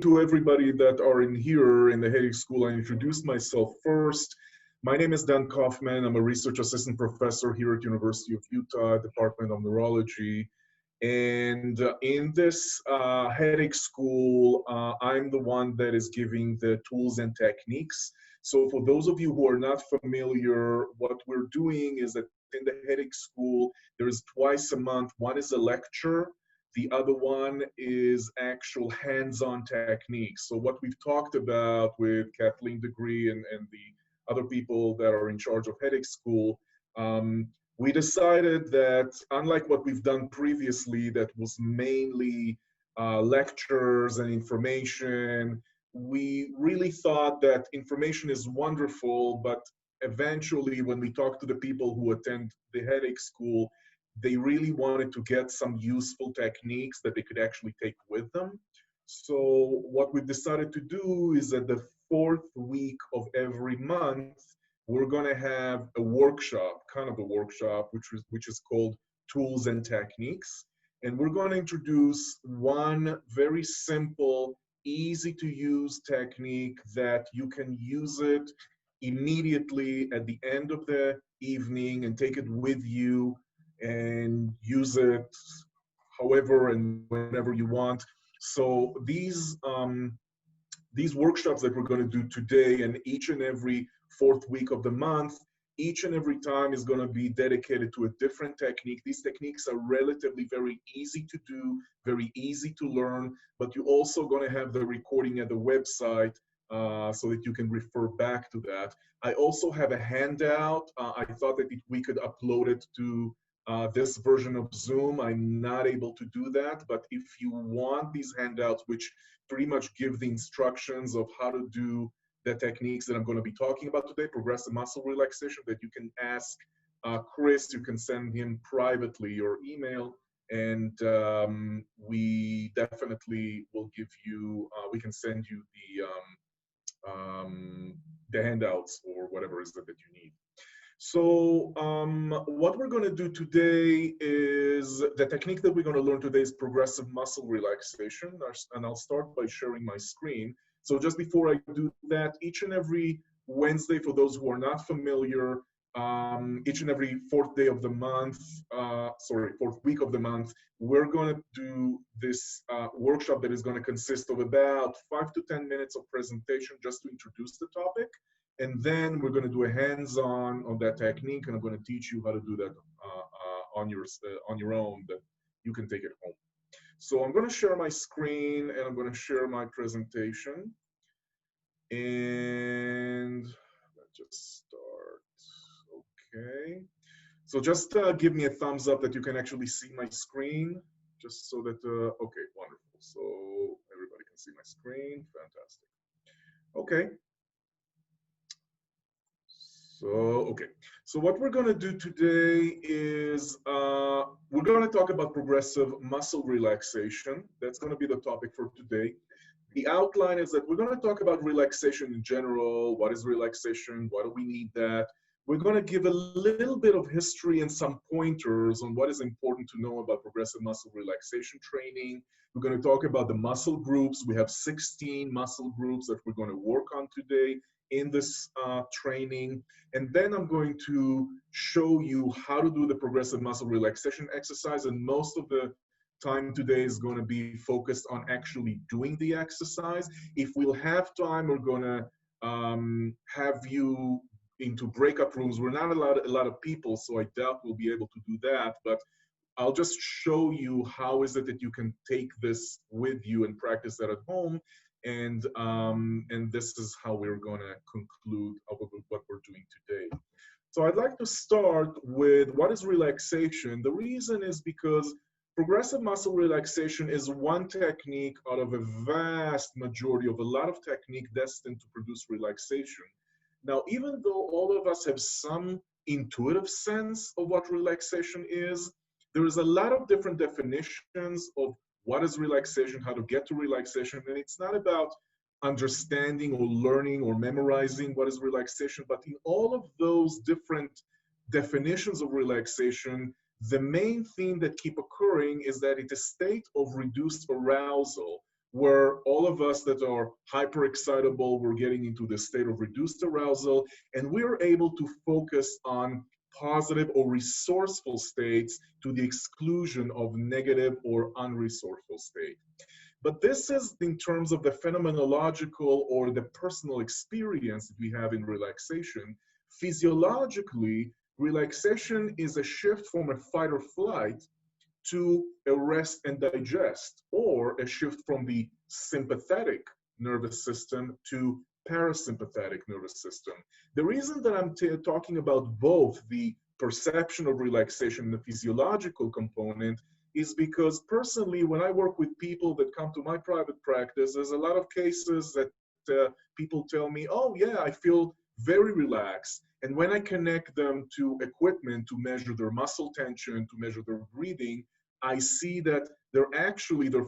to everybody that are in here in the headache school. I introduced myself first. My name is Dan Kaufmann. I'm a research assistant professor here at University of Utah, Department of Neurology. And in this headache school, I'm the one that is giving the tools and techniques. So for those of you who are not familiar, what we're doing is that in the headache school, there is twice a month. One is a lecture. The other one is actual hands-on techniques. So what we've talked about with Kathleen Degree and the other people that are in charge of headache school, we decided that unlike what we've done previously, that was mainly lectures and information, we really thought that information is wonderful, but eventually when we talk to the people who attend the headache school, they really wanted to get some useful techniques that they could actually take with them. So what we've decided to do is that the fourth week of every month, we're going to have a workshop, kind of a workshop, which is called Tools and Techniques. And we're going to introduce one very simple, easy to use technique that you can use it immediately at the end of the evening and take it with you and use it however and whenever you want. So these workshops that we're going to do today and each and every fourth week of the month, each and every time is going to be dedicated to a different technique. These techniques are relatively very easy to do, very easy to learn, but you're also going to have the recording at the website so that you can refer back to that. I also have a handout. I thought that we could upload it to this version of Zoom. I'm not able to do that, but if you want these handouts, which pretty much give the instructions of how to do the techniques that I'm going to be talking about today, progressive muscle relaxation, that you can ask Chris, you can send him privately your email, and we definitely will give you, we can send you the handouts or whatever is that you need. So what we're going to do today is the technique that we're going to learn today is progressive muscle relaxation. And I'll start by sharing my screen. So just before I do that, each and every Wednesday, for those who are not familiar, each and every fourth day of the month, fourth week of the month, we're going to do this workshop that is going to consist of about 5 to 10 minutes of presentation just to introduce the topic. And then we're going to do a hands-on on that technique, and I'm going to teach you how to do that on your own, that you can take it home. So I'm going to share my screen, and I'm going to share my presentation. And let's just start. Okay. So just give me a thumbs up that you can actually see my screen, just so that, okay, wonderful. So everybody can see my screen. Fantastic. Okay. So, okay. So what we're going to do today is we're going to talk about progressive muscle relaxation. That's going to be the topic for today. The outline is that we're going to talk about relaxation in general. What is relaxation? Why do we need that? We're going to give a little bit of history and some pointers on what is important to know about progressive muscle relaxation training. We're going to talk about the muscle groups. We have 16 muscle groups that we're going to work on today in this training. And then I'm going to show you how to do the progressive muscle relaxation exercise. And most of the time today is going to be focused on actually doing the exercise. If we'll have time, we're going to have you into breakout rooms. We're not allowed a lot of people, so I doubt we'll be able to do that. But I'll just show you how is it that you can take this with you and practice that at home. And this is how we're going to conclude what we're doing today. So I'd like to start with what is relaxation. The reason is because progressive muscle relaxation is one technique out of a vast majority of a lot of technique destined to produce relaxation. Now, even though all of us have some intuitive sense of what relaxation is, there is a lot of different definitions of what is relaxation, how to get to relaxation, and it's not about understanding or learning or memorizing what is relaxation, but in all of those different definitions of relaxation, the main theme that keep occurring is that it's a state of reduced arousal, where all of us that are hyperexcitable, we're getting into the state of reduced arousal, and we're able to focus on positive or resourceful states to the exclusion of negative or unresourceful state. But this is in terms of the phenomenological or the personal experience that we have in relaxation. Physiologically, relaxation is a shift from a fight or flight to a rest and digest, or a shift from the sympathetic nervous system to parasympathetic nervous system. The reason that I'm talking about both the perception of relaxation and the physiological component is because personally, when I work with people that come to my private practice, there's a lot of cases that people tell me, oh yeah, I feel very relaxed. And when I connect them to equipment to measure their muscle tension, to measure their breathing, I see that their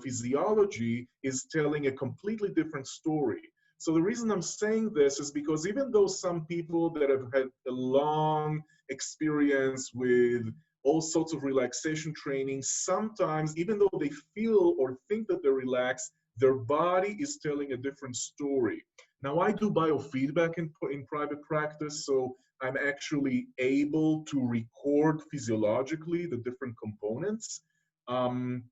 physiology is telling a completely different story. So the reason I'm saying this is because even though some people that have had a long experience with all sorts of relaxation training, sometimes even though they feel or think that they're relaxed, their body is telling a different story. Now I do biofeedback in private practice, so I'm actually able to record physiologically the different components, um,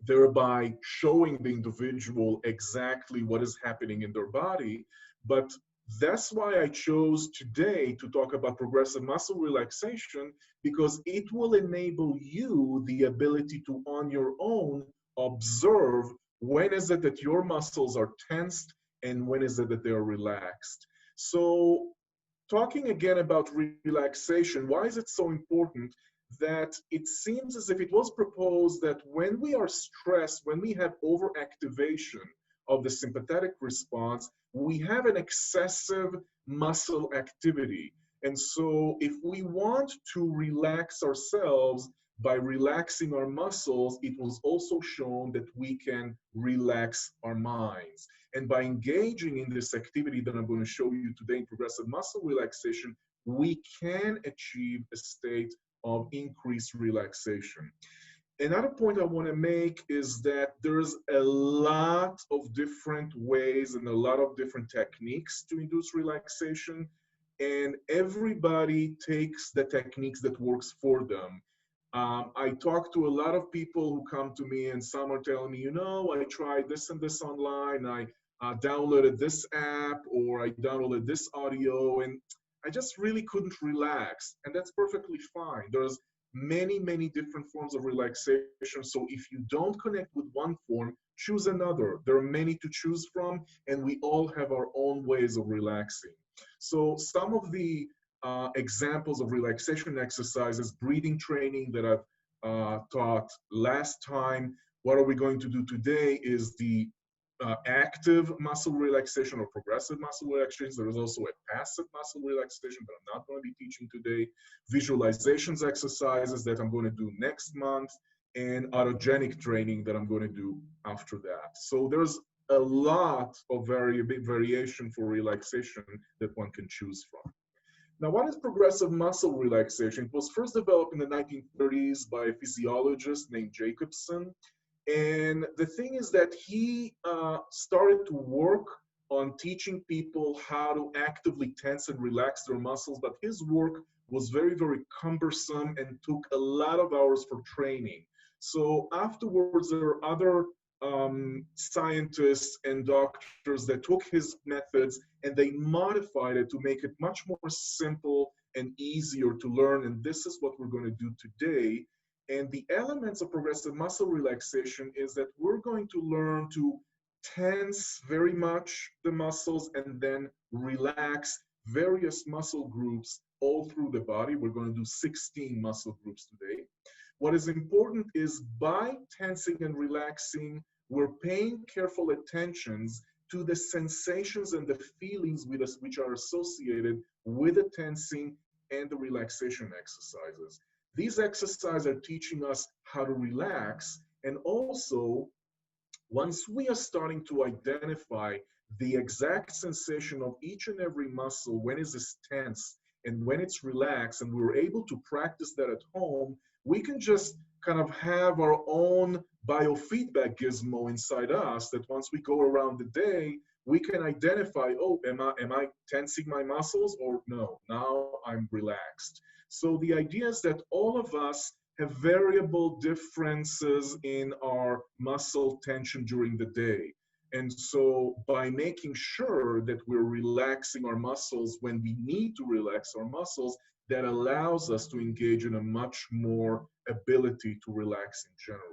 thereby showing the individual exactly what is happening in their body. But that's why I chose today to talk about progressive muscle relaxation, because it will enable you the ability to, on your own, observe when is it that your muscles are tensed and when is it that they're relaxed. So talking again about relaxation, why is it so important? That it seems as if it was proposed that when we are stressed, when we have overactivation of the sympathetic response, we have an excessive muscle activity. And so if we want to relax ourselves by relaxing our muscles, it was also shown that we can relax our minds. And by engaging in this activity that I'm going to show you today in progressive muscle relaxation, we can achieve a state of increased relaxation. Another point I want to make is that there's a lot of different ways and a lot of different techniques to induce relaxation, and everybody takes the techniques that works for them. I talk to a lot of people who come to me and some are telling me, you know, I tried this and this online, I downloaded this app or I downloaded this audio and I just really couldn't relax. And that's perfectly fine. There's many, many different forms of relaxation. So if you don't connect with one form, choose another. There are many to choose from, and we all have our own ways of relaxing. So some of the examples of relaxation exercises, breathing training that I've taught last time. What are we going to do today is the active muscle relaxation or progressive muscle relaxation. There is also a passive muscle relaxation that I'm not going to be teaching today. Visualizations exercises that I'm going to do next month, and autogenic training that I'm going to do after that. So there's a lot of variation for relaxation that one can choose from. Now, what is progressive muscle relaxation? It was first developed in the 1930s by a physiologist named Jacobson. And the thing is that he started to work on teaching people how to actively tense and relax their muscles, but his work was very, very cumbersome and took a lot of hours for training. So afterwards, there are other scientists and doctors that took his methods and they modified it to make it much more simple and easier to learn. And this is what we're going to do today. And the elements of progressive muscle relaxation is that we're going to learn to tense very much the muscles and then relax various muscle groups all through the body. We're going to do 16 muscle groups today. What is important is by tensing and relaxing, we're paying careful attentions to the sensations and the feelings with us which are associated with the tensing and the relaxation exercises. These exercises are teaching us how to relax, and also once we are starting to identify the exact sensation of each and every muscle, when is this tense and when it's relaxed, and we're able to practice that at home, we can just kind of have our own biofeedback gizmo inside us that once we go around the day, we can identify, oh, am I tensing my muscles, or no, now I'm relaxed. So the idea is that all of us have variable differences in our muscle tension during the day. And so by making sure that we're relaxing our muscles when we need to relax our muscles, that allows us to engage in a much more ability to relax in general.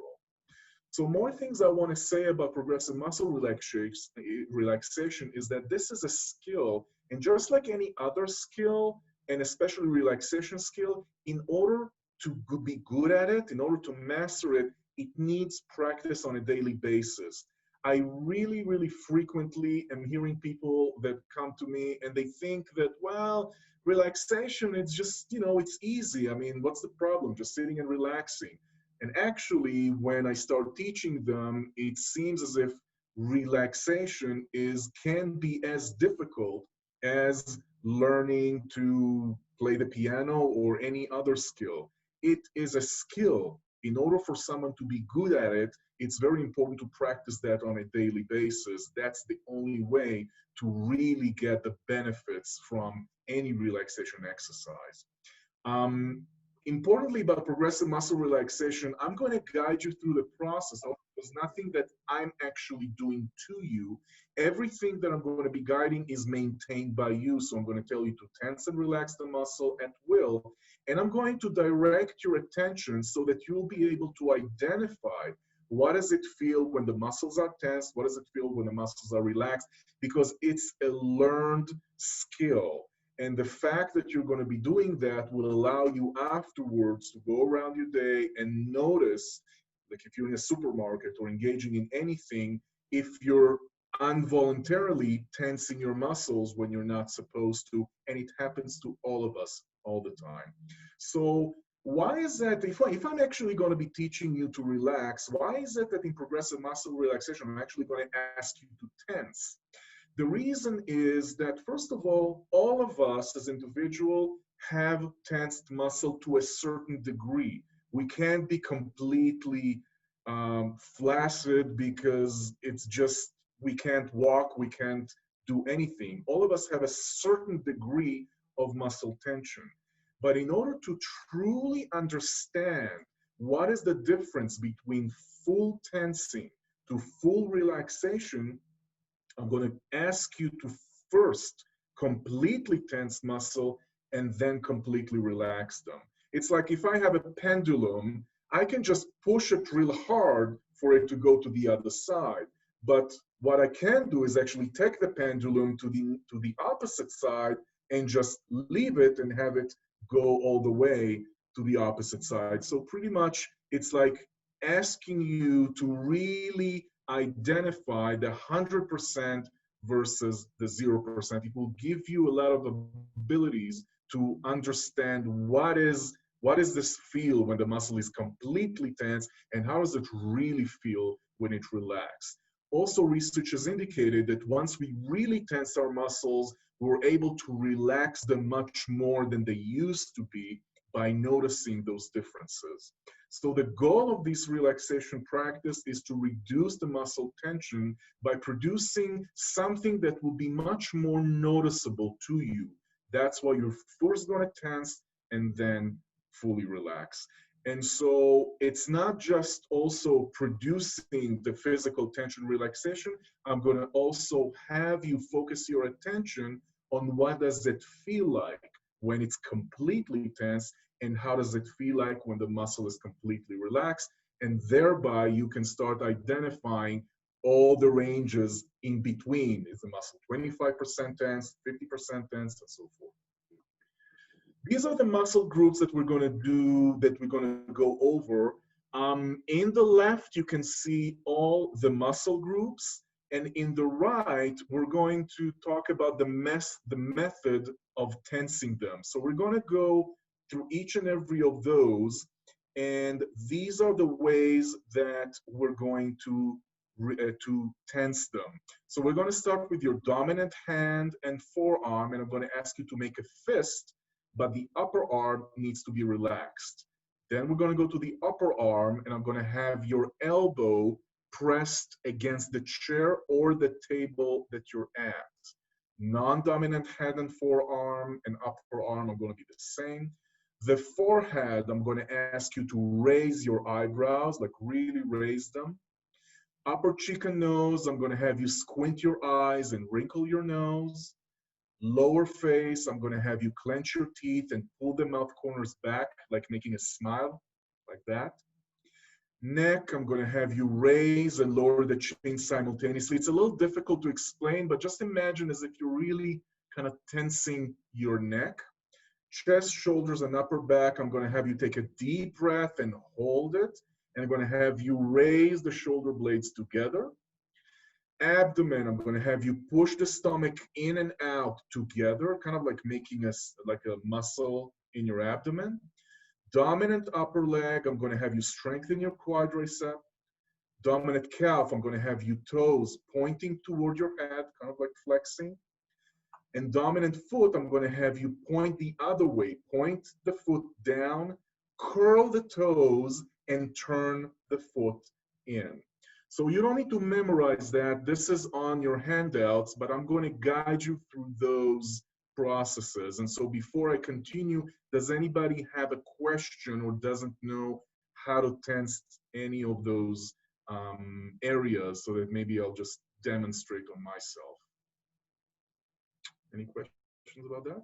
So more things I want to say about progressive muscle relaxation is that this is a skill, and just like any other skill, and especially relaxation skill, in order to be good at it, in order to master it, it needs practice on a daily basis. I really, really frequently am hearing people that come to me and they think that, well, relaxation, it's just, it's easy. I mean, what's the problem? Just sitting and relaxing. And actually, when I start teaching them, it seems as if relaxation can be as difficult as learning to play the piano or any other skill. It is a skill. In order for someone to be good at it, it's very important to practice that on a daily basis. That's the only way to really get the benefits from any relaxation exercise. Um, Importantly about progressive muscle relaxation, I'm going to guide you through the process. There's nothing that I'm actually doing to you. Everything that I'm going to be guiding is maintained by you. So I'm going to tell you to tense and relax the muscle at will. And I'm going to direct your attention so that you'll be able to identify what does it feel when the muscles are tense, what does it feel when the muscles are relaxed, because it's a learned skill. And the fact that you're going to be doing that will allow you afterwards to go around your day and notice, like if you're in a supermarket or engaging in anything, if you're involuntarily tensing your muscles when you're not supposed to. And it happens to all of us all the time. So why is that, if I'm actually going to be teaching you to relax, why is it that in progressive muscle relaxation, I'm actually going to ask you to tense? The reason is that, first of all of us as individuals have tensed muscle to a certain degree. We can't be completely flaccid because it's just, we can't walk, we can't do anything. All of us have a certain degree of muscle tension. But in order to truly understand what is the difference between full tensing to full relaxation, I'm going to ask you to first completely tense muscle and then completely relax them. It's like if I have a pendulum, I can just push it real hard for it to go to the other side. But what I can do is actually take the pendulum to the opposite side and just leave it and have it go all the way to the opposite side. So pretty much it's like asking you to really identify the 100% versus the 0%. It will give you a lot of abilities to understand what does this feel when the muscle is completely tense, and how does it really feel when it relaxes. Also, research has indicated that once we really tense our muscles, we're able to relax them much more than they used to be by noticing those differences. So the goal of this relaxation practice is to reduce the muscle tension by producing something that will be much more noticeable to you. That's why you're first going to tense and then fully relax. And so it's not just also producing the physical tension relaxation. I'm going to also have you focus your attention on what does it feel like when it's completely tense, and how does it feel like when the muscle is completely relaxed. And thereby you can start identifying all the ranges in between. Is the muscle 25% tense, 50% tense, and so forth. These are the muscle groups that we're going to do, that we're going to go over. In the left, you can see all the muscle groups. And in the right, we're going to talk about the method of tensing them. So we're going to go through each and every of those. And these are the ways that we're going to tense them. So we're going to start with your dominant hand and forearm, and I'm going to ask you to make a fist, but the upper arm needs to be relaxed. Then we're going to go to the upper arm, and I'm going to have your elbow pressed against the chair or the table that you're at. Non-dominant head and forearm and upper arm are going to be the same. The forehead, I'm going to ask you to raise your eyebrows, like really raise them. Upper cheek and nose, I'm going to have you squint your eyes and wrinkle your nose. Lower face, I'm going to have you clench your teeth and pull the mouth corners back, like making a smile, like that. Neck, I'm going to have you raise and lower the chin simultaneously. It's a little difficult to explain, but just imagine as if you're really kind of tensing your neck. Chest, shoulders, and upper back, I'm going to have you take a deep breath and hold it. And I'm going to have you raise the shoulder blades together. Abdomen, I'm going to have you push the stomach in and out together, kind of like making like a muscle in your abdomen. Dominant upper leg, I'm going to have you strengthen your quadricep. Dominant calf, I'm going to have you toes pointing toward your head, kind of like flexing. And dominant foot, I'm going to have you point the other way. Point the foot down, curl the toes, and turn the foot in. So you don't need to memorize that. This is on your handouts, but I'm going to guide you through those processes. And so before I continue, does anybody have a question or doesn't know how to tense any of those areas, so that maybe I'll just demonstrate on myself? Any questions about that?